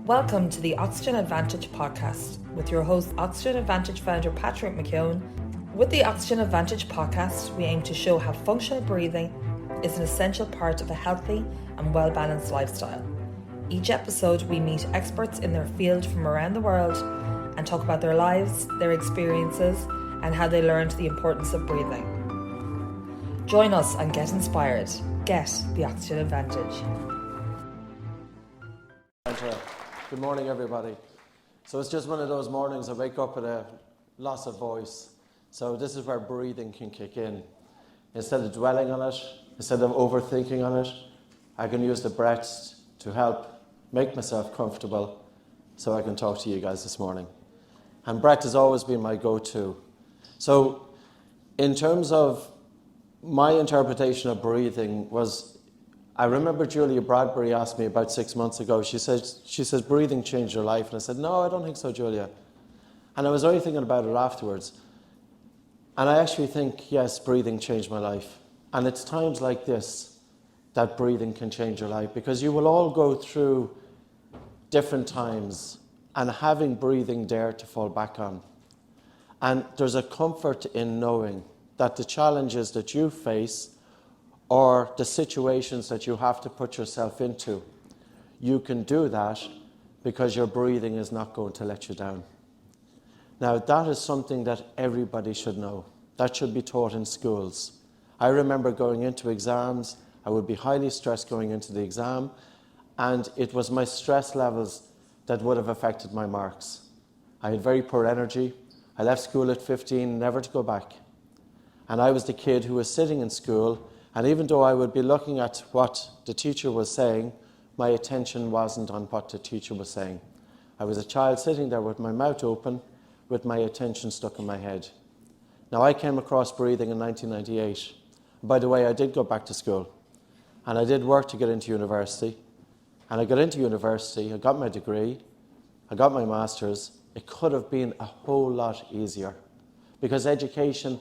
Welcome to the Oxygen Advantage podcast with your host, Oxygen Advantage founder Patrick McKeown. With the Oxygen Advantage podcast, we aim to show how functional breathing is an essential part of a healthy and well-balanced lifestyle. Each episode, we meet experts in their field from around the world and talk about their lives, their experiences, and how they learned the importance of breathing. Join us and get inspired. Get the Oxygen Advantage. Good morning, everybody. So it's just one of those mornings I wake up with a loss of voice. So this is where breathing can kick in. Instead of dwelling on it, instead of overthinking on it, I can use the breaths to help make myself comfortable so I can talk to you guys this morning. And breath has always been my go-to. So in terms of my interpretation of breathing was, I remember Julia Bradbury asked me about 6 months ago, she says, breathing changed your life. And I said, no, I don't think so, Julia. And I was only thinking about it afterwards. And I actually think, yes, breathing changed my life. And it's times like this that breathing can change your life, because you will all go through different times and having breathing there to fall back on. And there's a comfort in knowing that the challenges that you face or the situations that you have to put yourself into, you can do that because your breathing is not going to let you down. Now, that is something that everybody should know. That should be taught in schools. I remember going into exams, I would be highly stressed going into the exam, and it was my stress levels that would have affected my marks. I had very poor energy. I left school at 15, never to go back. And I was the kid who was sitting in school, and even though I would be looking at what the teacher was saying, my attention wasn't on what the teacher was saying. I was a child sitting there with my mouth open, with my attention stuck in my head. Now, I came across breathing in 1998. By the way, I did go back to school, and I did work to get into university. And I got into university, I got my degree, I got my master's. It could have been a whole lot easier, because education,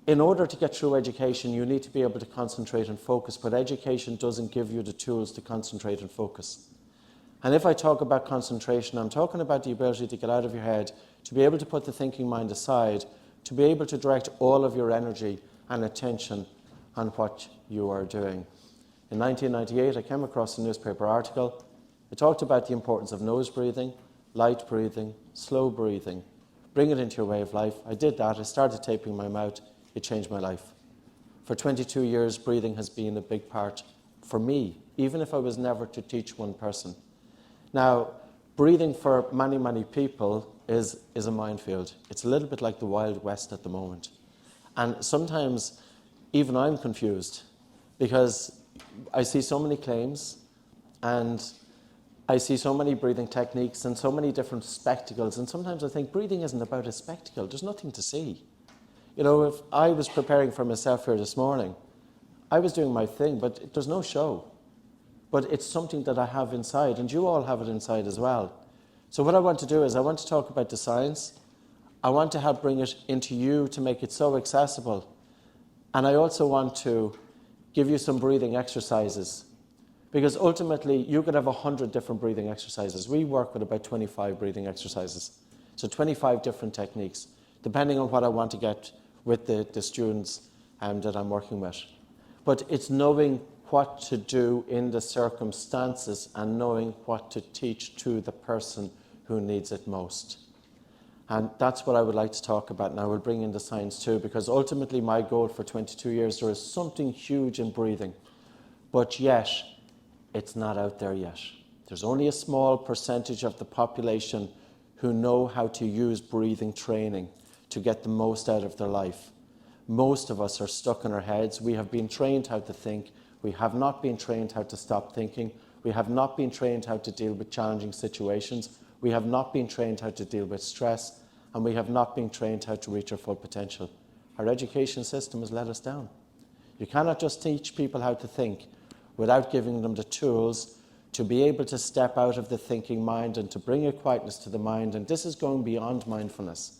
in order to get through education, you need to be able to concentrate and focus, but education doesn't give you the tools to concentrate and focus. And if I talk about concentration, I'm talking about the ability to get out of your head, to be able to put the thinking mind aside, to be able to direct all of your energy and attention on what you are doing. In 1998, I came across a newspaper article. It talked about the importance of nose breathing, light breathing, slow breathing. Bring it into your way of life. I did that. I started taping my mouth. It changed my life. For 22 years, breathing has been a big part for me, even if I was never to teach one person. Now, breathing for many, many people is a minefield. It's a little bit like the Wild West at the moment. And sometimes even I'm confused, because I see so many claims and I see so many breathing techniques and so many different spectacles. And sometimes I think breathing isn't about a spectacle. There's nothing to see. You know, if I was preparing for myself here this morning, I was doing my thing, but there's no show. But it's something that I have inside, and you all have it inside as well. So what I want to do is I want to talk about the science. I want to help bring it into you to make it so accessible. And I also want to give you some breathing exercises, because ultimately you could have 100 different breathing exercises. We work with about 25 breathing exercises. So 25 different techniques, depending on what I want to get with the students that I'm working with. But it's knowing what to do in the circumstances and knowing what to teach to the person who needs it most. And that's what I would like to talk about. And I will bring in the science too, because ultimately my goal for 22 years, there is something huge in breathing, but yet it's not out there yet. There's only a small percentage of the population who know how to use breathing training to get the most out of their life. Most of us are stuck in our heads. We have been trained how to think. We have not been trained how to stop thinking. We have not been trained how to deal with challenging situations. We have not been trained how to deal with stress. And we have not been trained how to reach our full potential. Our education system has let us down. You cannot just teach people how to think without giving them the tools to be able to step out of the thinking mind and to bring a quietness to the mind. And this is going beyond mindfulness.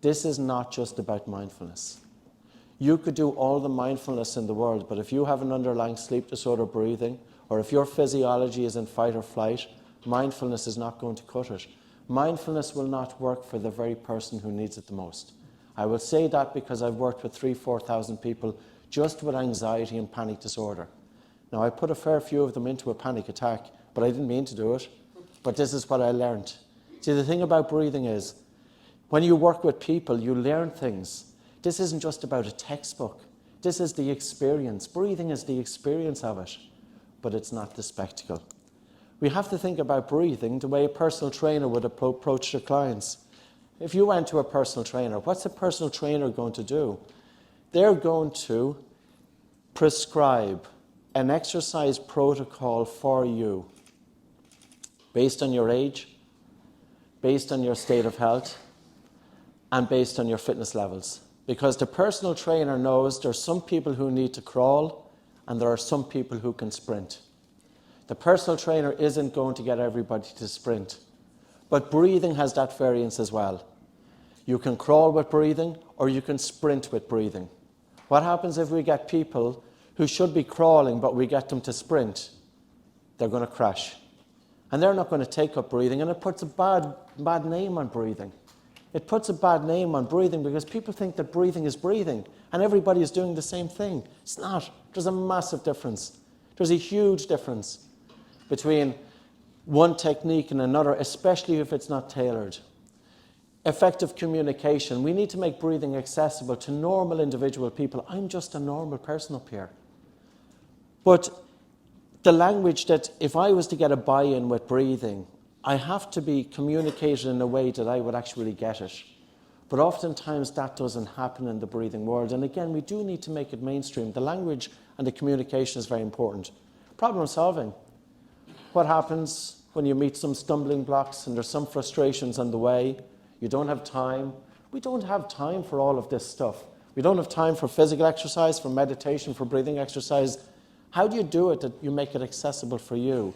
This is not just about mindfulness. You could do all the mindfulness in the world, but if you have an underlying sleep disorder breathing, or if your physiology is in fight or flight, mindfulness is not going to cut it. Mindfulness will not work for the very person who needs it the most. I will say that because I've worked with 4,000 people just with anxiety and panic disorder. Now, I put a fair few of them into a panic attack, but I didn't mean to do it. But this is what I learned. See, the thing about breathing is, when you work with people, you learn things. This isn't just about a textbook. This is the experience. Breathing is the experience of it, but it's not the spectacle. We have to think about breathing the way a personal trainer would approach their clients. If you went to a personal trainer, what's a personal trainer going to do? They're going to prescribe an exercise protocol for you based on your age, based on your state of health, and based on your fitness levels. Because the personal trainer knows there's some people who need to crawl and there are some people who can sprint. The personal trainer isn't going to get everybody to sprint. But breathing has that variance as well. You can crawl with breathing or you can sprint with breathing. What happens if we get people who should be crawling but we get them to sprint? They're going to crash. And they're not going to take up breathing, and it puts a bad name on breathing. It puts a bad name on breathing because people think that breathing is breathing and everybody is doing the same thing. It's not. There's a massive difference. There's a huge difference between one technique and another, especially if it's not tailored. Effective communication. We need to make breathing accessible to normal individual people. I'm just a normal person up here. But the language that if I was to get a buy-in with breathing, I have to be communicated in a way that I would actually get it. But oftentimes that doesn't happen in the breathing world. And again, we do need to make it mainstream. The language and the communication is very important. Problem solving. What happens when you meet some stumbling blocks and there's some frustrations on the way? You don't have time. We don't have time for all of this stuff. We don't have time for physical exercise, for meditation, for breathing exercise. How do you do it that you make it accessible for you?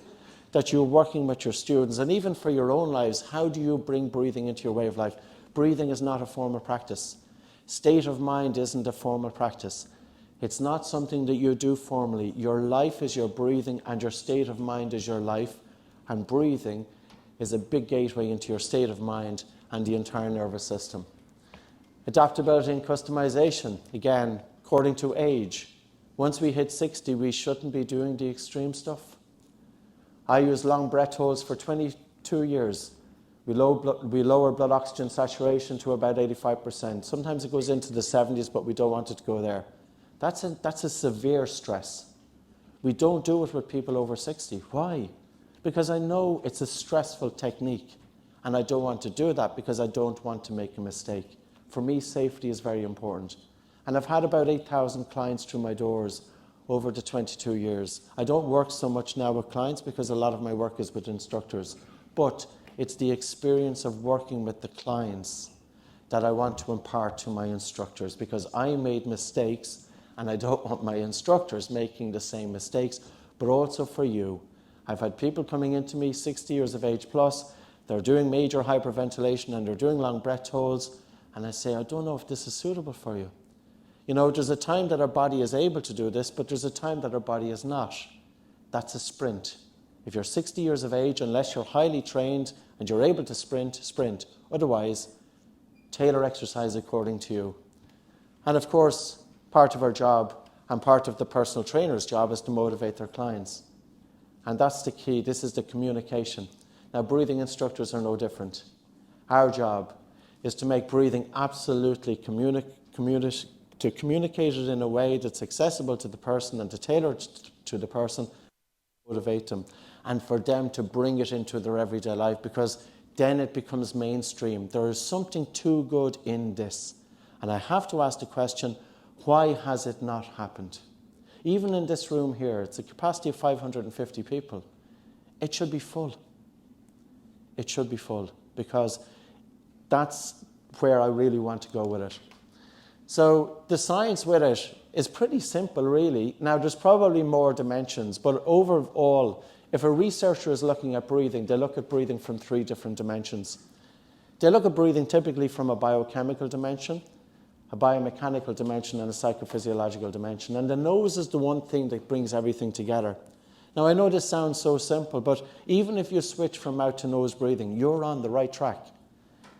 That you're working with your students, and even for your own lives, how do you bring breathing into your way of life? Breathing is not a formal practice. State of mind isn't a formal practice. It's not something that you do formally. Your life is your breathing, and your state of mind is your life. And breathing is a big gateway into your state of mind and the entire nervous system. Adaptability and customization, again, according to age. Once we hit 60, we shouldn't be doing the extreme stuff. I use long breath holds for 22 years. We lower blood oxygen saturation to about 85%. Sometimes it goes into the 70s, but we don't want it to go there. That's a severe stress. We don't do it with people over 60. Why? Because I know it's a stressful technique, and I don't want to do that because I don't want to make a mistake. For me, safety is very important. And I've had about 8,000 clients through my doors over the 22 years. I don't work so much now with clients because a lot of my work is with instructors. But it's the experience of working with the clients that I want to impart to my instructors, because I made mistakes and I don't want my instructors making the same mistakes, but also for you. I've had people coming into me 60 years of age plus, they're doing major hyperventilation and they're doing long breath holds, and I say, I don't know if this is suitable for you. You know, there's a time that our body is able to do this, but there's a time that our body is not. That's a sprint. If you're 60 years of age, unless you're highly trained and you're able to sprint, sprint. Otherwise, tailor exercise according to you. And of course, part of our job and part of the personal trainer's job is to motivate their clients. And that's the key. This is the communication. Now, breathing instructors are no different. Our job is to make breathing absolutely communicate it in a way that's accessible to the person and to tailor it to the person, motivate them, and for them to bring it into their everyday life, because then it becomes mainstream. There is something too good in this. And I have to ask the question, why has it not happened? Even in this room here, it's a capacity of 550 people. It should be full. It should be full, because that's where I really want to go with it. So the science with it is pretty simple, really. Now, there's probably more dimensions, but overall, if a researcher is looking at breathing, they look at breathing from 3 different dimensions. They look at breathing typically from a biochemical dimension, a biomechanical dimension, and a psychophysiological dimension. And the nose is the one thing that brings everything together. Now, I know this sounds so simple, but even if you switch from mouth to nose breathing, you're on the right track.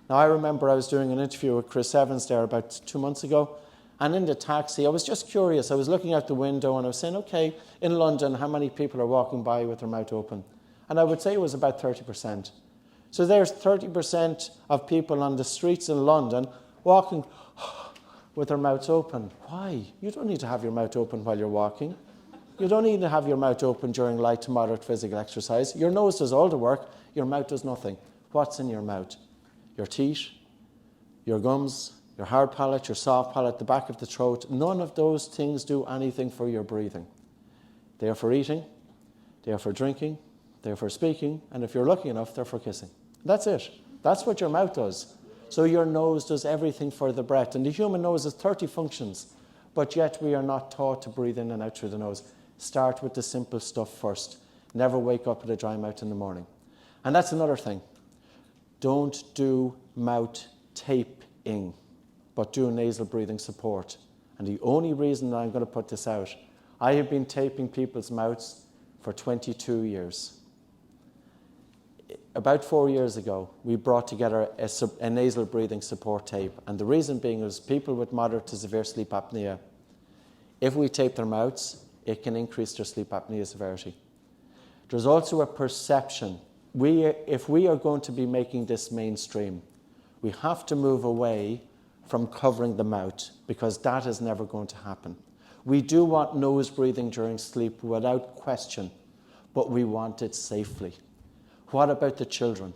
Now, I remember I was doing an interview with Chris Evans there about 2 months ago, and in the taxi, I was just curious. I was looking out the window and I was saying, okay, in London, how many people are walking by with their mouth open? And I would say it was about 30%. So there's 30% of people on the streets in London walking with their mouths open. Why? You don't need to have your mouth open while you're walking. You don't need to have your mouth open during light to moderate physical exercise. Your nose does all the work, your mouth does nothing. What's in your mouth? Your teeth, your gums, your hard palate, your soft palate, the back of the throat. None of those things do anything for your breathing. They are for eating, they are for drinking, they are for speaking, and if you're lucky enough, they're for kissing. That's it. That's what your mouth does. So your nose does everything for the breath. And the human nose has 30 functions, but yet we are not taught to breathe in and out through the nose. Start with the simple stuff first. Never wake up with a dry mouth in the morning. And that's another thing. Don't do mouth taping, but do nasal breathing support. And the only reason that I'm going to put this out, I have been taping people's mouths for 22 years. About 4 years ago, we brought together a nasal breathing support tape. And the reason being is people with moderate to severe sleep apnea, if we tape their mouths, it can increase their sleep apnea severity. There's also a perception. If we are going to be making this mainstream, we have to move away from covering the mouth, because that is never going to happen. We do want nose breathing during sleep without question, but we want it safely. What about the children?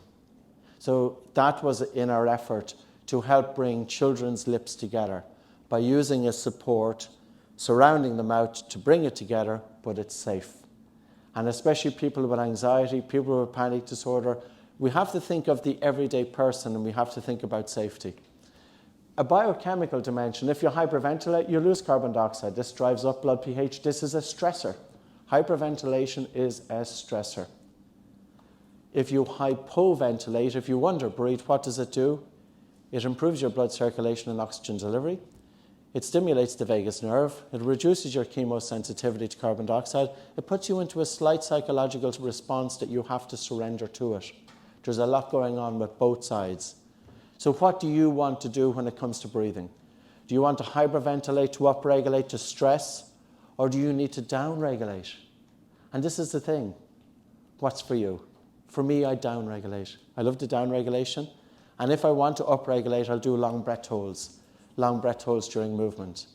So that was in our effort to help bring children's lips together by using a support surrounding the mouth to bring it together, but it's safe. And especially people with anxiety, people with panic disorder, we have to think of the everyday person and we have to think about safety. A biochemical dimension, if you hyperventilate, you lose carbon dioxide. This drives up blood pH. This is a stressor. Hyperventilation is a stressor. If you hypoventilate, if you underbreathe, what does it do? It improves your blood circulation and oxygen delivery. It stimulates the vagus nerve. It reduces your chemosensitivity to carbon dioxide. It puts you into a slight psychological response that you have to surrender to it. There's a lot going on with both sides. So what do you want to do when it comes to breathing? Do you want to hyperventilate, to upregulate, to stress? Or do you need to downregulate? And this is the thing. What's for you? For me, I downregulate. I love the downregulation. And if I want to upregulate, I'll do long breath holds during movement.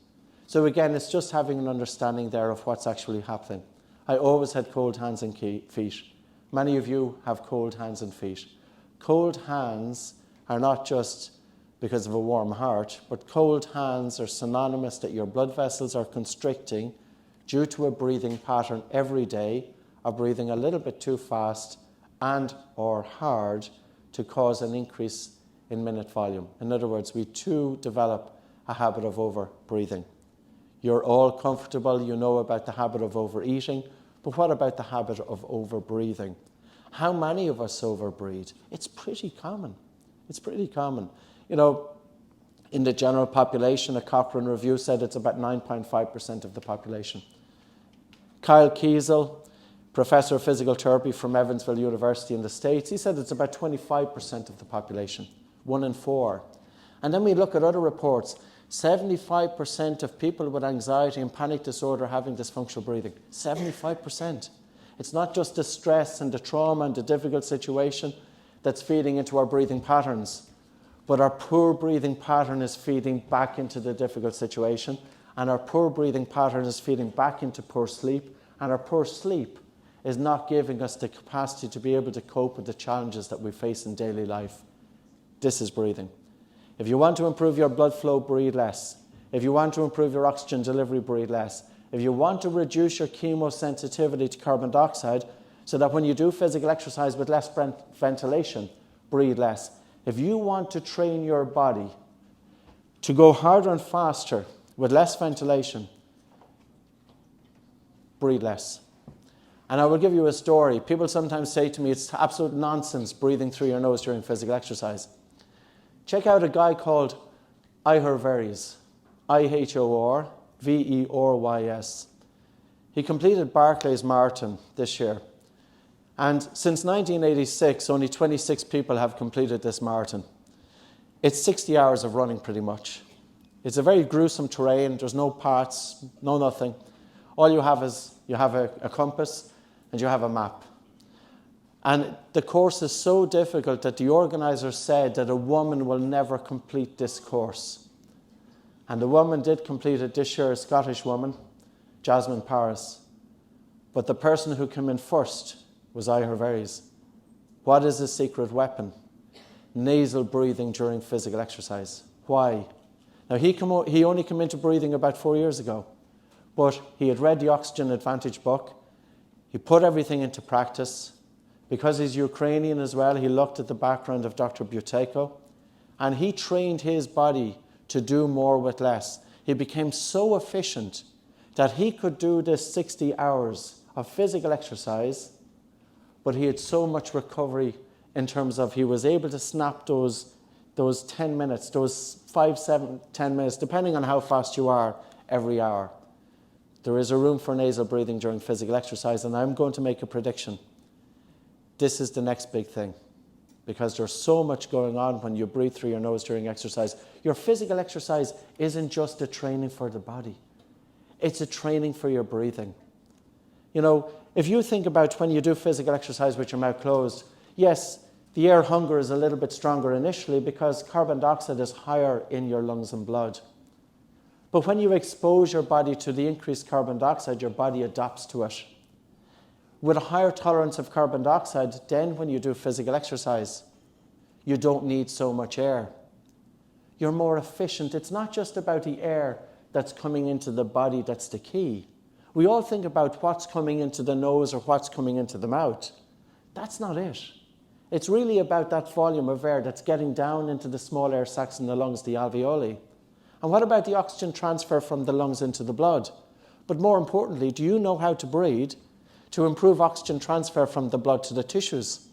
So again, it's just having an understanding there of what's actually happening. I always had cold hands and feet. Many of you have cold hands and feet. Cold hands are not just because of a warm heart, but cold hands are synonymous that your blood vessels are constricting due to a breathing pattern every day of breathing a little bit too fast and or hard to cause an increase in minute volume. In other words, we too develop a habit of over-breathing. You're all comfortable, you know about the habit of overeating, but what about the habit of over-breathing? How many of us over-breathe? It's pretty common. It's pretty common. You know, in the general population, a Cochrane review said it's about 9.5% of the population. Kyle Kiesel, professor of physical therapy from Evansville University in the States, he said it's about 25% of the population, 1 in 4. And then we look at other reports, 75% of people with anxiety and panic disorder having dysfunctional breathing. 75%. It's not just the stress and the trauma and the difficult situation that's feeding into our breathing patterns, but our poor breathing pattern is feeding back into the difficult situation, and our poor breathing pattern is feeding back into poor sleep, and our poor sleep is not giving us the capacity to be able to cope with the challenges that we face in daily life. This is breathing. If you want to improve your blood flow, breathe less. If you want to improve your oxygen delivery, breathe less. If you want to reduce your chemosensitivity to carbon dioxide so that when you do physical exercise with less ventilation, breathe less. If you want to train your body to go harder and faster with less ventilation, breathe less. And I will give you a story. People sometimes say to me, it's absolute nonsense breathing through your nose during physical exercise. Check out a guy called Ihor Verys, Ihorverys. He completed Barclays Marathon this year. And since 1986, only 26 people have completed this marathon. It's 60 hours of running pretty much. It's a very gruesome terrain. There's no paths, no nothing. All you have is you have a compass and you have a map. And the course is so difficult that the organisers said that a woman will never complete this course. And the woman did complete it this year, a Scottish woman, Jasmine Paris. But the person who came in first was Ihar Veris. What is his secret weapon? Nasal breathing during physical exercise. Why? Now, he only came into breathing about 4 years ago, but he had read the Oxygen Advantage book. He put everything into practice. Because he's Ukrainian as well, he looked at the background of Dr. Buteyko, and he trained his body to do more with less. He became so efficient that he could do this 60 hours of physical exercise, but he had so much recovery in terms of he was able to snap those 10 minutes, those 5, 7, 10 minutes, depending on how fast you are, every hour. There is a room for nasal breathing during physical exercise, and I'm going to make a prediction. This is the next big thing, because there's so much going on when you breathe through your nose during exercise. Your physical exercise isn't just a training for the body. It's a training for your breathing. You know, if you think about when you do physical exercise with your mouth closed, yes, the air hunger is a little bit stronger initially because carbon dioxide is higher in your lungs and blood. But when you expose your body to the increased carbon dioxide, your body adapts to it. With a higher tolerance of carbon dioxide, then when you do physical exercise, you don't need so much air. You're more efficient. It's not just about the air that's coming into the body that's the key. We all think about what's coming into the nose or what's coming into the mouth. That's not it. It's really about that volume of air that's getting down into the small air sacs in the lungs, the alveoli. And what about the oxygen transfer from the lungs into the blood? But more importantly, do you know how to breathe to improve oxygen transfer from the blood to the tissues?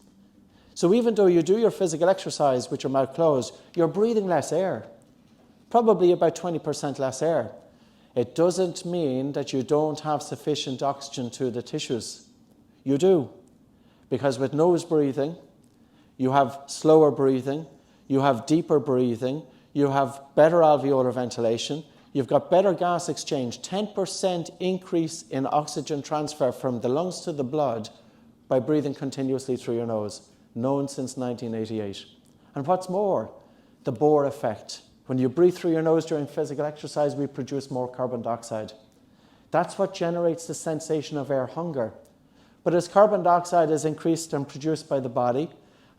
So even though you do your physical exercise with your mouth closed, you're breathing less air, probably about 20% less air. It doesn't mean that you don't have sufficient oxygen to the tissues. You do, because with nose breathing, you have slower breathing, you have deeper breathing, you have better alveolar ventilation, you've got better gas exchange, 10% increase in oxygen transfer from the lungs to the blood by breathing continuously through your nose, known since 1988. And what's more, the Bohr effect. When you breathe through your nose during physical exercise, we produce more carbon dioxide. That's what generates the sensation of air hunger. But as carbon dioxide is increased and produced by the body,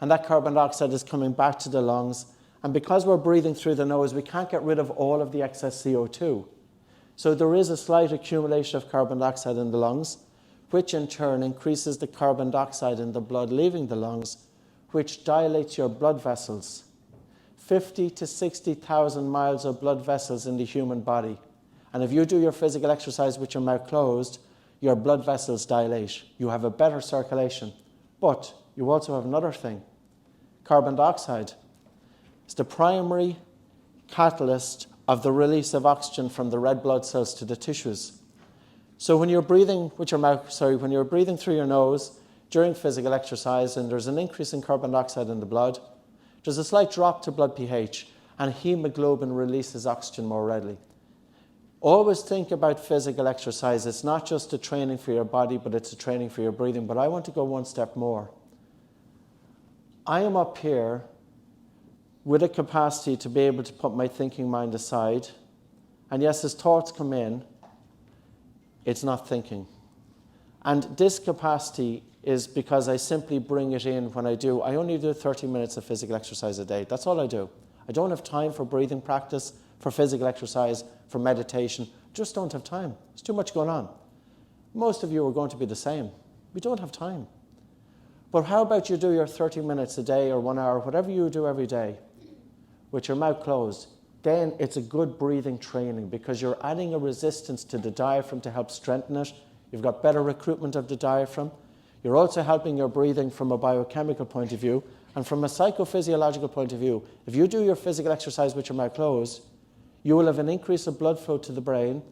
and that carbon dioxide is coming back to the lungs, and because we're breathing through the nose, we can't get rid of all of the excess CO2. So there is a slight accumulation of carbon dioxide in the lungs, which in turn increases the carbon dioxide in the blood leaving the lungs, which dilates your blood vessels. 50 to 60,000 miles of blood vessels in the human body. And if you do your physical exercise with your mouth closed, your blood vessels dilate. You have a better circulation. But you also have another thing. Carbon dioxide is the primary catalyst of the release of oxygen from the red blood cells to the tissues. So when you're breathing with your mouth, when you're breathing through your nose during physical exercise and there's an increase in carbon dioxide in the blood, there's a slight drop to blood pH and hemoglobin releases oxygen more readily. Always think about physical exercise. It's not just a training for your body, but it's a training for your breathing. But I want to go one step more. I am up here with a capacity to be able to put my thinking mind aside. And yes, as thoughts come in, it's not thinking. And this capacity is because I simply bring it in when I do. I only do 30 minutes of physical exercise a day. That's all I do. I don't have time for breathing practice, for physical exercise, for meditation. Just don't have time. There's too much going on. Most of you are going to be the same. We don't have time. But how about you do your 30 minutes a day or 1 hour, whatever you do every day, with your mouth closed? Then it's a good breathing training because you're adding a resistance to the diaphragm to help strengthen it. You've got better recruitment of the diaphragm. You're also helping your breathing from a biochemical point of view. And from a psychophysiological point of view, if you do your physical exercise with your mouth closed, you will have an increase of blood flow to the brain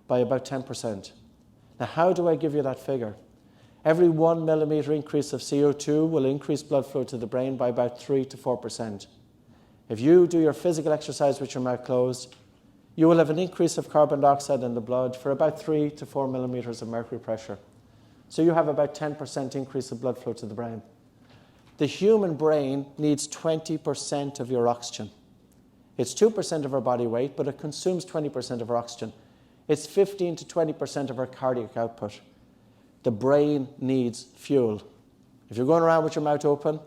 by about 10%. Now, how do I give you that figure? Every 1 millimetre increase of CO2 will increase blood flow to the brain by about 3 to 4%. If you do your physical exercise with your mouth closed, you will have an increase of carbon dioxide in the blood for about 3 to 4 millimetres of mercury pressure. So you have about 10% increase of blood flow to the brain. The human brain needs 20% of your oxygen. It's 2% of our body weight, but it consumes 20% of our oxygen. It's 15 to 20% of our cardiac output. The brain needs fuel. If you're going around with your mouth open,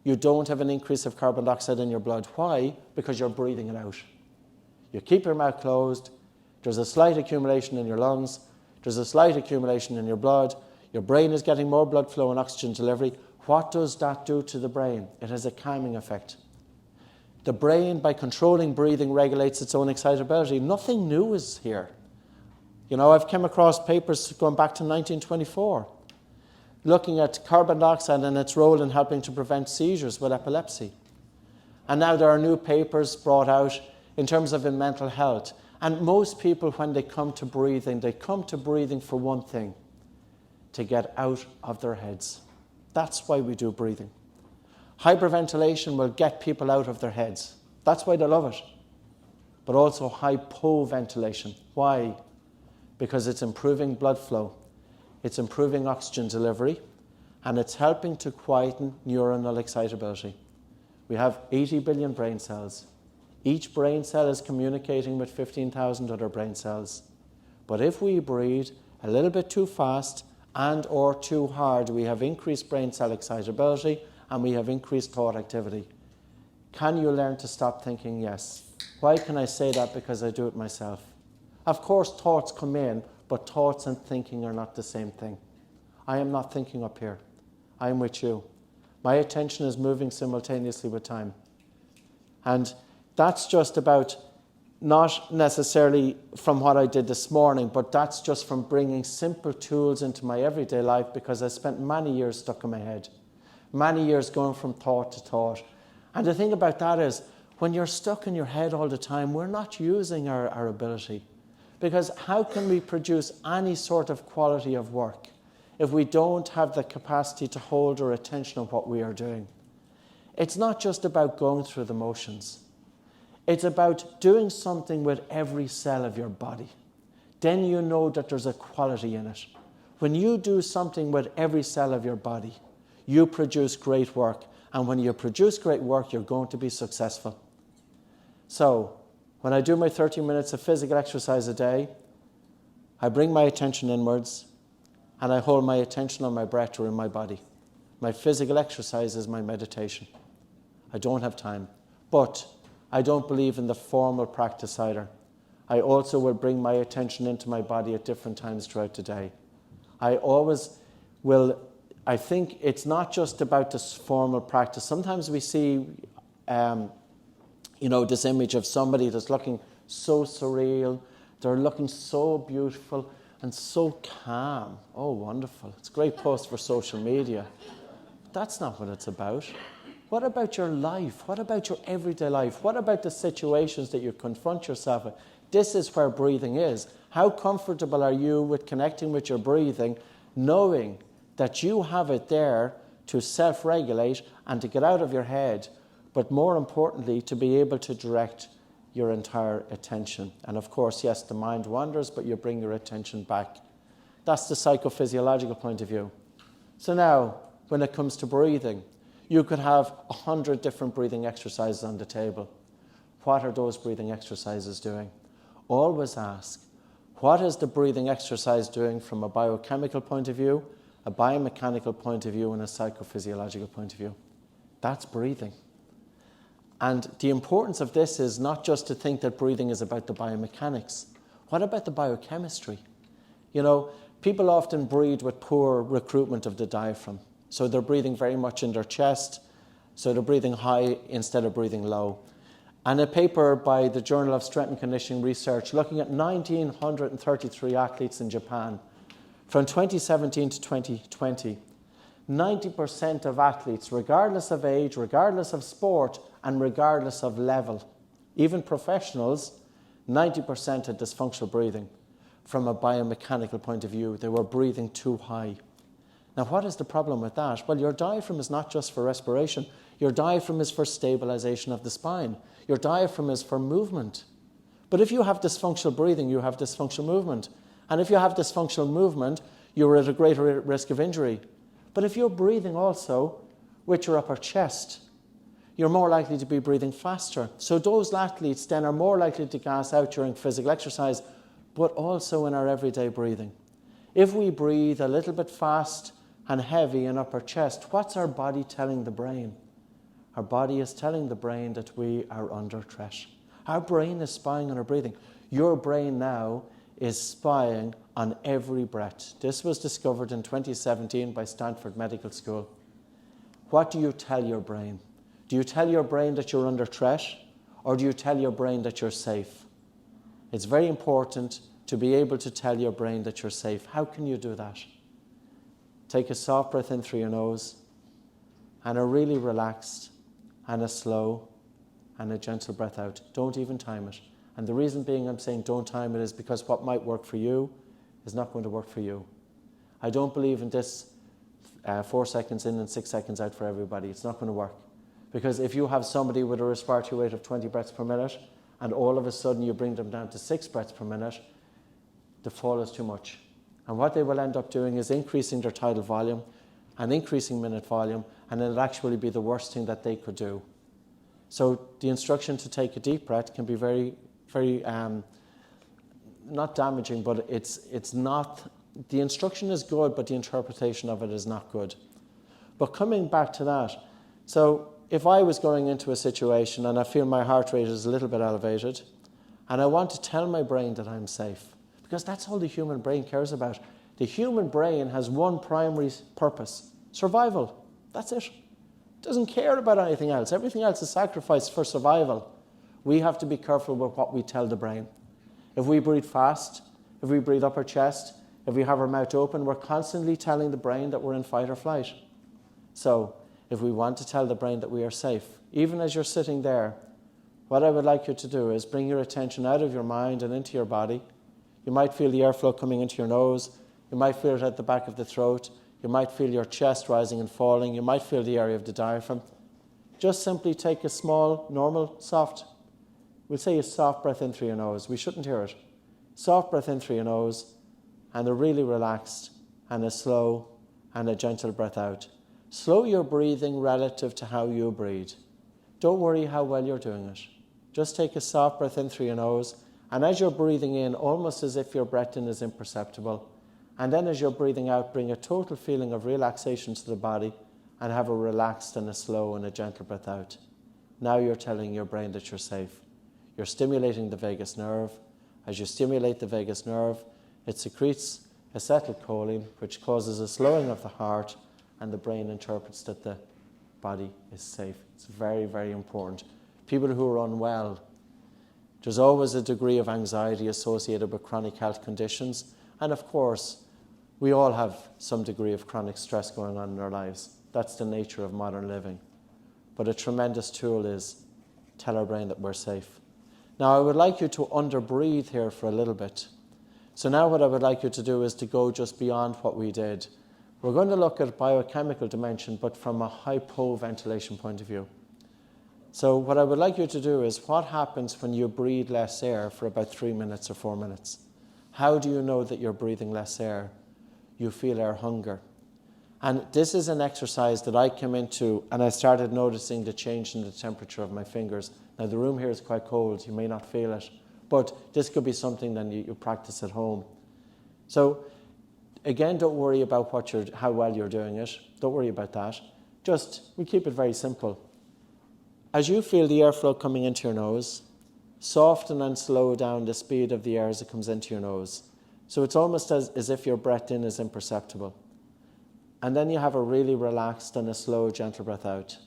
you don't have an increase of carbon dioxide in your blood. Why? Because you're breathing it out. You keep your mouth closed, there's a slight accumulation in your lungs, there's a slight accumulation in your blood, your brain is getting more blood flow and oxygen delivery. What does that do to the brain? It has a calming effect. The brain, by controlling breathing, regulates its own excitability. Nothing new is here. You know, I've come across papers going back to 1924, looking at carbon dioxide and its role in helping to prevent seizures with epilepsy. And now there are new papers brought out in terms of in mental health. And most people, when they come to breathing, they come to breathing for one thing: to get out of their heads. That's why we do breathing. Hyperventilation will get people out of their heads. That's why they love it. But also hypoventilation. Why? Because it's improving blood flow, it's improving oxygen delivery, and it's helping to quieten neuronal excitability. We have 80 billion brain cells. Each brain cell is communicating with 15,000 other brain cells. But if we breathe a little bit too fast and or too hard, we have increased brain cell excitability and we have increased thought activity. Can you learn to stop thinking? Yes. Why can I say that? Because I do it myself. Of course, thoughts come in, but thoughts and thinking are not the same thing. I am not thinking up here. I am with you. My attention is moving simultaneously with time. And that's just about, not necessarily from what I did this morning, but that's just from bringing simple tools into my everyday life, because I spent many years stuck in my head, many years going from thought to thought. And the thing about that is, when you're stuck in your head all the time, we're not using our ability. Because how can we produce any sort of quality of work if we don't have the capacity to hold our attention on what we are doing? It's not just about going through the motions. It's about doing something with every cell of your body. Then you know that there's a quality in it. When you do something with every cell of your body, you produce great work. And when you produce great work, you're going to be successful. So, when I do my 30 minutes of physical exercise a day, I bring my attention inwards and I hold my attention on my breath or in my body. My physical exercise is my meditation. I don't have time. But I don't believe in the formal practice either. I also will bring my attention into my body at different times throughout the day. I always will. I think it's not just about this formal practice. Sometimes we see this image of somebody that's looking so surreal, they're looking so beautiful and so calm. Oh, wonderful. It's a great post for social media. But that's not what it's about. What about your life? What about your everyday life? What about the situations that you confront yourself with? This is where breathing is. How comfortable are you with connecting with your breathing, knowing that you have it there to self-regulate and to get out of your head, but more importantly, to be able to direct your entire attention. And of course, yes, the mind wanders, but you bring your attention back. That's the psychophysiological point of view. So now, when it comes to breathing, you could have 100 different breathing exercises on the table. What are those breathing exercises doing? Always ask, what is the breathing exercise doing from a biochemical point of view, a biomechanical point of view, and a psychophysiological point of view? That's breathing. And the importance of this is not just to think that breathing is about the biomechanics. What about the biochemistry? You know, people often breathe with poor recruitment of the diaphragm. So they're breathing very much in their chest. So they're breathing high instead of breathing low. And a paper by the Journal of Strength and Conditioning Research looking at 1,933 athletes in Japan from 2017 to 2020, 90% of athletes, regardless of age, regardless of sport, and regardless of level, even professionals, 90% had dysfunctional breathing. from a biomechanical point of view. They were breathing too high. Now, what is the problem with that? Well, your diaphragm is not just for respiration. Your diaphragm is for stabilization of the spine. Your diaphragm is for movement. But if you have dysfunctional breathing, you have dysfunctional movement. And if you have dysfunctional movement, you're at a greater risk of injury. But if you're breathing also with your upper chest, you're more likely to be breathing faster. So those athletes then are more likely to gas out during physical exercise, but also in our everyday breathing. If we breathe a little bit fast and heavy in upper chest, what's our body telling the brain? Our body is telling the brain that we are under threat. Our brain is spying on our breathing. Your brain now is spying on every breath. This was discovered in 2017 by Stanford Medical School. What do you tell your brain? Do you tell your brain that you're under threat, or do you tell your brain that you're safe? It's very important to be able to tell your brain that you're safe. How can you do that? Take a soft breath in through your nose, and a really relaxed, and a slow, and a gentle breath out. Don't even time it. And the reason being I'm saying don't time it is because what might work for you is not going to work for you. I don't believe in this 4 seconds in and 6 seconds out for everybody. It's not going to work. Because if you have somebody with a respiratory rate of 20 breaths per minute, and all of a sudden you bring them down to 6 breaths per minute, the fall is too much. And what they will end up doing is increasing their tidal volume and increasing minute volume, and it'll actually be the worst thing that they could do. So the instruction to take a deep breath can be very, very, not damaging, but it's not, the instruction is good, but the interpretation of it is not good. But coming back to that, so if I was going into a situation and I feel my heart rate is a little bit elevated, and I want to tell my brain that I'm safe, because that's all the human brain cares about. The human brain has one primary purpose: survival. That's it. It doesn't care about anything else. Everything else is sacrificed for survival. We have to be careful with what we tell the brain. If we breathe fast, if we breathe upper chest, if we have our mouth open, we're constantly telling the brain that we're in fight or flight. So if we want to tell the brain that we are safe, even as you're sitting there, what I would like you to do is bring your attention out of your mind and into your body. You might feel the airflow coming into your nose. You might feel it at the back of the throat. You might feel your chest rising and falling. You might feel the area of the diaphragm. Just simply take a small, normal, soft, we'll say a soft breath in through your nose. We shouldn't hear it. Soft breath in through your nose, and a really relaxed, and a slow, and a gentle breath out. Slow your breathing relative to how you breathe. Don't worry how well you're doing it. Just take a soft breath in through your nose, and as you're breathing in, almost as if your breath in is imperceptible, and then as you're breathing out, bring a total feeling of relaxation to the body, and have a relaxed and a slow and a gentle breath out. Now you're telling your brain that you're safe. You're stimulating the vagus nerve. As you stimulate the vagus nerve, it secretes acetylcholine, which causes a slowing of the heart, and the brain interprets that the body is safe. It's very, very important. People who are unwell, there's always a degree of anxiety associated with chronic health conditions. And of course, we all have some degree of chronic stress going on in our lives. That's the nature of modern living. But a tremendous tool is tell our brain that we're safe. Now, I would like you to underbreathe here for a little bit. So now what I would like you to do is to go just beyond what we did. We're going to look at biochemical dimension, but from a hypoventilation point of view. So what I would like you to do is, what happens when you breathe less air for about 3 minutes or 4 minutes? How do you know that you're breathing less air? You feel air hunger. And this is an exercise that I came into, and I started noticing the change in the temperature of my fingers. Now, the room here is quite cold. You may not feel it. But this could be something that you practice at home. So, again, don't worry about how well you're doing it. Don't worry about that. We keep it very simple. As you feel the airflow coming into your nose, soften and slow down the speed of the air as it comes into your nose. So it's almost as if your breath in is imperceptible. And then you have a really relaxed and a slow, gentle breath out.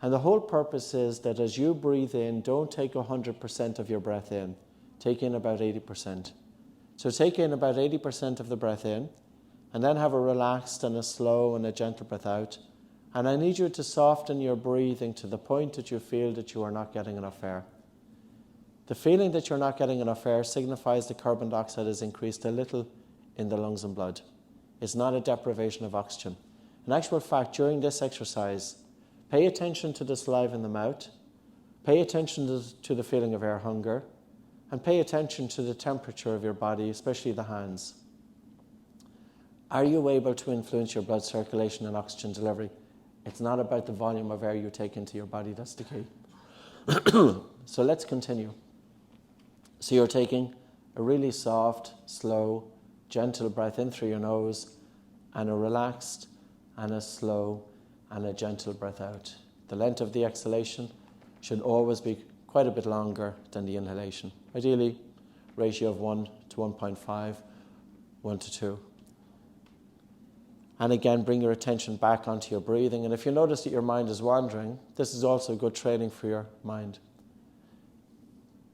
And the whole purpose is that as you breathe in, don't take 100% of your breath in. Take in about 80%. So take in about 80% of the breath in, and then have a relaxed and a slow and a gentle breath out. And I need you to soften your breathing to the point that you feel that you are not getting enough air. The feeling that you're not getting enough air signifies the carbon dioxide has increased a little in the lungs and blood. It's not a deprivation of oxygen. In actual fact, during this exercise, pay attention to the saliva in the mouth, pay attention to the feeling of air hunger, and pay attention to the temperature of your body, especially the hands. Are you able to influence your blood circulation and oxygen delivery? It's not about the volume of air you take into your body, that's the key. So let's continue. So you're taking a really soft, slow, gentle breath in through your nose, and a relaxed and a slow and a gentle breath out. The length of the exhalation should always be quite a bit longer than the inhalation. Ideally, ratio of 1 to 1.5, 1 to 2. And again, bring your attention back onto your breathing. And if you notice that your mind is wandering, this is also good training for your mind.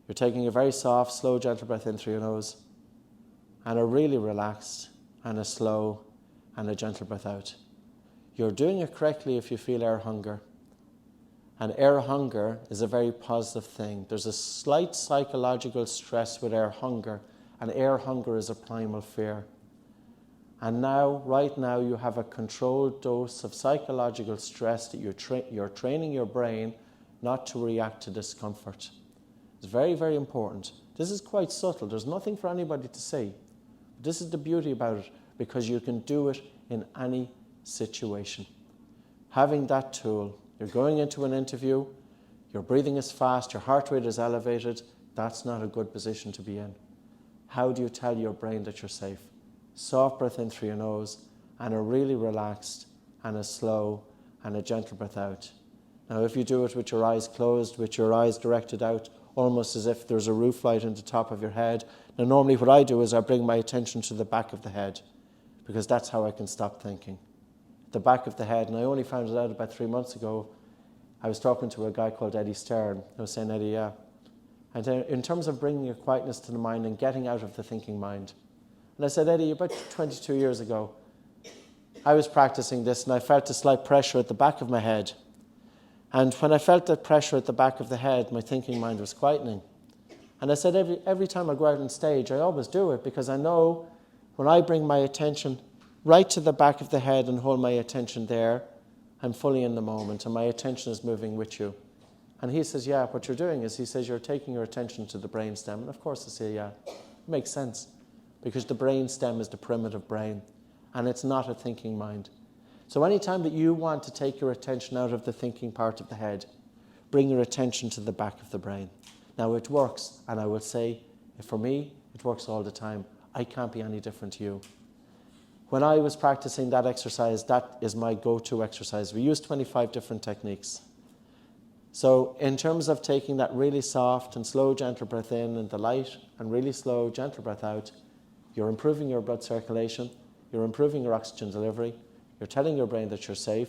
You're taking a very soft, slow, gentle breath in through your nose, and a really relaxed and a slow and a gentle breath out. You're doing it correctly if you feel air hunger. And air hunger is a very positive thing. There's a slight psychological stress with air hunger, and air hunger is a primal fear. And now, right now, you have a controlled dose of psychological stress that you're training your brain not to react to discomfort. It's very, very important. This is quite subtle. There's nothing for anybody to see. This is the beauty about it, because you can do it in any situation. Having that tool, you're going into an interview, your breathing is fast, your heart rate is elevated, that's not a good position to be in. How do you tell your brain that you're safe? Soft breath in through your nose, and a really relaxed and a slow and a gentle breath out. Now, if you do it with your eyes closed, with your eyes directed out, almost as if there's a roof light in the top of your head. Now, normally what I do is I bring my attention to the back of the head, because that's how I can stop thinking. The back of the head, and I only found it out about 3 months ago. I was talking to a guy called Eddie Stern. I was saying, Eddie, yeah. And in terms of bringing your quietness to the mind and getting out of the thinking mind. And I said, Eddie, about 22 years ago, I was practicing this, and I felt a slight pressure at the back of my head. And when I felt that pressure at the back of the head, my thinking mind was quietening. And I said, every time I go out on stage, I always do it, because I know when I bring my attention right to the back of the head and hold my attention there, I'm fully in the moment, and my attention is moving with you. And he says, yeah, what you're doing is, he says, you're taking your attention to the brainstem. And of course I say, yeah, it makes sense, because the brainstem is the primitive brain, and it's not a thinking mind. So anytime that you want to take your attention out of the thinking part of the head, bring your attention to the back of the brain. Now, it works, and I would say, for me, it works all the time. I can't be any different to you. When I was practicing that exercise, that is my go-to exercise. We use 25 different techniques. So in terms of taking that really soft and slow, gentle breath in, and the light and really slow, gentle breath out, you're improving your blood circulation, you're improving your oxygen delivery, you're telling your brain that you're safe,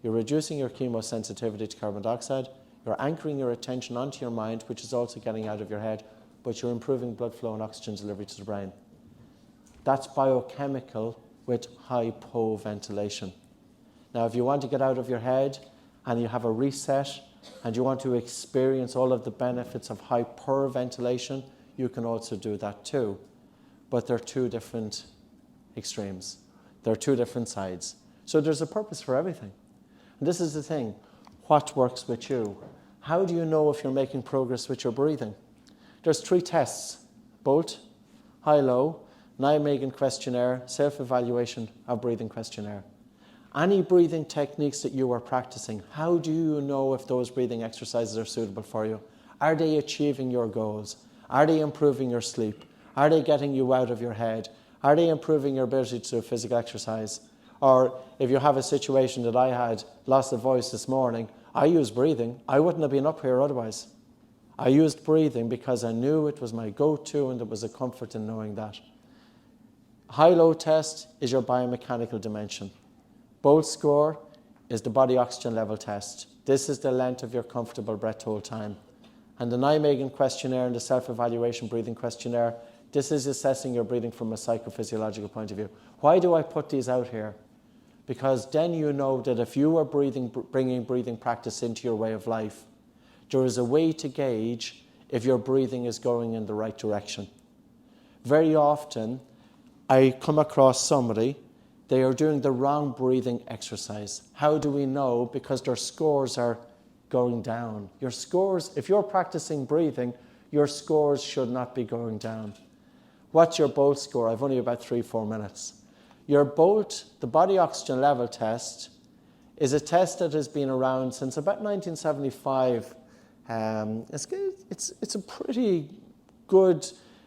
you're reducing your chemosensitivity to carbon dioxide, you're anchoring your attention onto your mind, which is also getting out of your head, but you're improving blood flow and oxygen delivery to the brain. That's biochemical with hypoventilation. Now, if you want to get out of your head and you have a reset and you want to experience all of the benefits of hyperventilation, you can also do that too. But they're two different extremes. They're two different sides. So there's a purpose for everything. And this is the thing. What works with you? How do you know if you're making progress with your breathing? There's 3 tests: BOLT, high-low, Nijmegen questionnaire, self-evaluation of breathing questionnaire. Any breathing techniques that you are practicing, how do you know if those breathing exercises are suitable for you? Are they achieving your goals? Are they improving your sleep? Are they getting you out of your head? Are they improving your ability to do physical exercise? Or if you have a situation that I had, loss of voice this morning, I used breathing. I wouldn't have been up here otherwise. I used breathing because I knew it was my go-to, and there was a comfort in knowing that. High-low test is your biomechanical dimension. BOLT score is the body oxygen level test. This is the length of your comfortable breath hold time. And the Nijmegen questionnaire and the self-evaluation breathing questionnaire, this is assessing your breathing from a psychophysiological point of view. Why do I put these out here? Because then you know that if you are bringing breathing practice into your way of life, there is a way to gauge if your breathing is going in the right direction. Very often, I come across somebody, they are doing the wrong breathing exercise. How do we know? Because their scores are going down. Your scores, if you're practicing breathing, your scores should not be going down. What's your BOLT score? I've only about 3-4 minutes. Your BOLT, the body oxygen level test, is a test that has been around since about 1975. It's a pretty good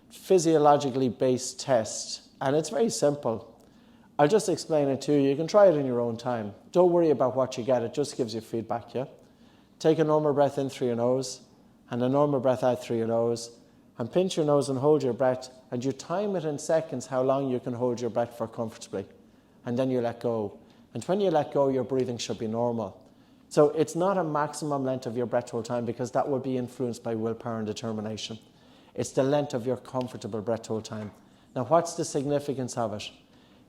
physiologically based test, and it's very simple. I'll just explain it to you. You can try it in your own time. Don't worry about what you get. It just gives you feedback, yeah? Take a normal breath in through your nose and a normal breath out through your nose, and pinch your nose and hold your breath, and you time it in seconds how long you can hold your breath for comfortably, and then you let go. And when you let go, your breathing should be normal. So it's not a maximum length of your breath hold time, because that will be influenced by willpower and determination. It's the length of your comfortable breath hold time. Now, what's the significance of it?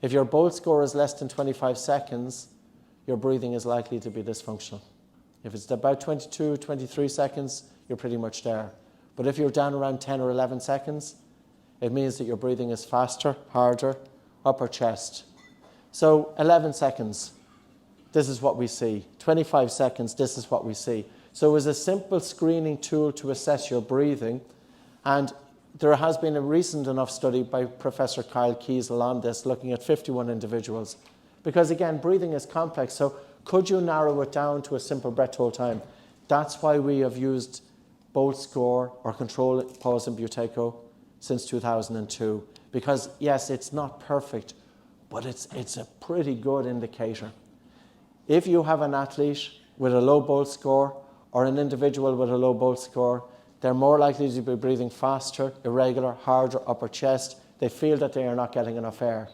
If your BOLT score is less than 25 seconds, your breathing is likely to be dysfunctional. If it's about 22, 23 seconds, you're pretty much there. But if you're down around 10 or 11 seconds, it means that your breathing is faster, harder, upper chest. So 11 seconds, this is what we see. 25 seconds, this is what we see. So it was a simple screening tool to assess your breathing. And there has been a recent enough study by Professor Kyle Kiesel on this, looking at 51 individuals. Because again, breathing is complex, so could you narrow it down to a simple breath hold time? That's why we have used BOLT score or control pause and Buteyko since 2002. Because yes, it's not perfect, but it's a pretty good indicator. If you have an athlete with a low BOLT score or an individual with a low BOLT score, they're more likely to be breathing faster, irregular, harder, upper chest. They feel that they are not getting enough air.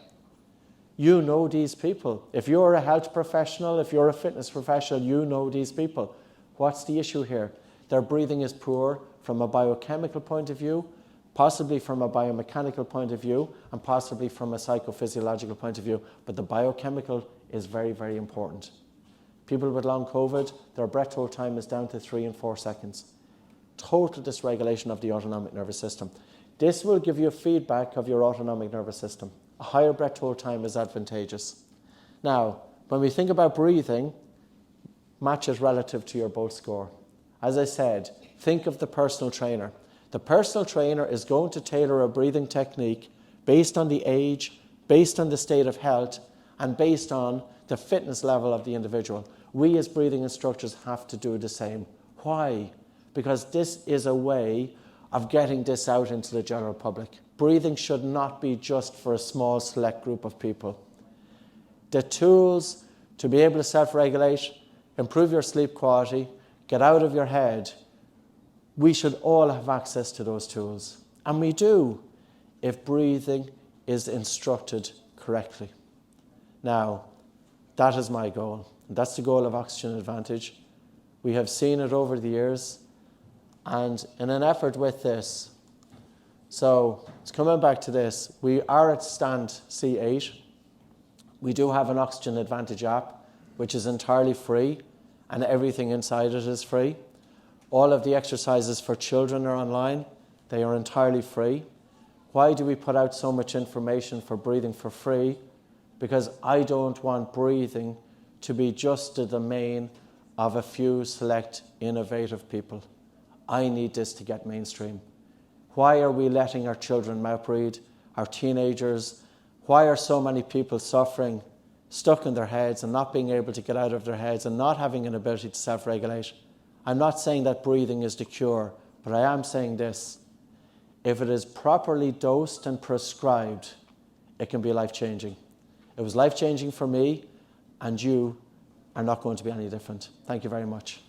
You know these people. If you're a health professional, if you're a fitness professional, you know these people. What's the issue here? Their breathing is poor from a biochemical point of view, possibly from a biomechanical point of view, and possibly from a psychophysiological point of view. But the biochemical is very, very important. People with long COVID, their breath hold time is down to 3 and 4 seconds. Total dysregulation of the autonomic nervous system. This will give you feedback of your autonomic nervous system. A higher breath hold time is advantageous. Now, when we think about breathing, match it relative to your BOLT score. As I said, think of the personal trainer. The personal trainer is going to tailor a breathing technique based on the age, based on the state of health, and based on the fitness level of the individual. We as breathing instructors have to do the same. Why? Because this is a way of getting this out into the general public. Breathing should not be just for a small select group of people. The tools to be able to self-regulate, improve your sleep quality, get out of your head, we should all have access to those tools. And we do, if breathing is instructed correctly. Now, that is my goal. That's the goal of Oxygen Advantage. We have seen it over the years. And in an effort with this, so it's coming back to this, we are at stand C8. We do have an Oxygen Advantage app, which is entirely free, and everything inside it is free. All of the exercises for children are online. They are entirely free. Why do we put out so much information for breathing for free? Because I don't want breathing to be just the domain of a few select innovative people. I need this to get mainstream. Why are we letting our children mouth breathe, our teenagers? Why are so many people suffering, stuck in their heads and not being able to get out of their heads and not having an ability to self-regulate? I'm not saying that breathing is the cure, but I am saying this. If it is properly dosed and prescribed, it can be life-changing. It was life-changing for me, and you are not going to be any different. Thank you very much.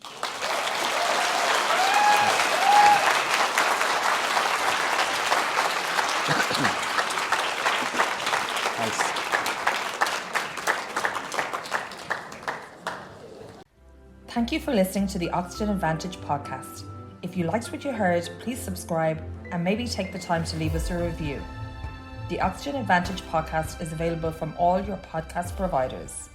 Thank you for listening to the Oxygen Advantage podcast. If you liked what you heard, please subscribe and maybe take the time to leave us a review. The Oxygen Advantage podcast is available from all your podcast providers.